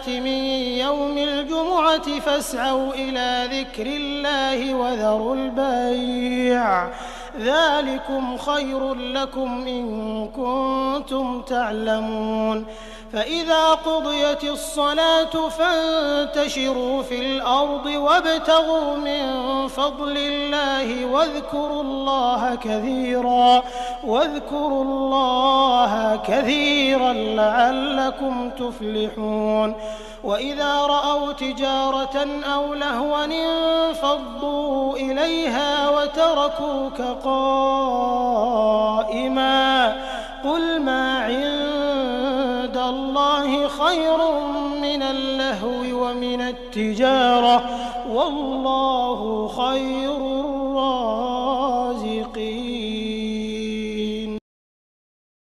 من يوم الجمعة فاسعوا إلى ذكر الله وذروا البيع ذلكم خير لكم إن كنتم تعلمون فإذا قضيت الصلاة فانتشروا في الأرض وابتغوا من فضل الله واذكروا الله كثيرا لعلكم تفلحون وإذا رأوا تجارة أو لهوا انفضوا إليها وتركوك قائما قل ما عند الله خير من اللهو ومن التجارة والله خير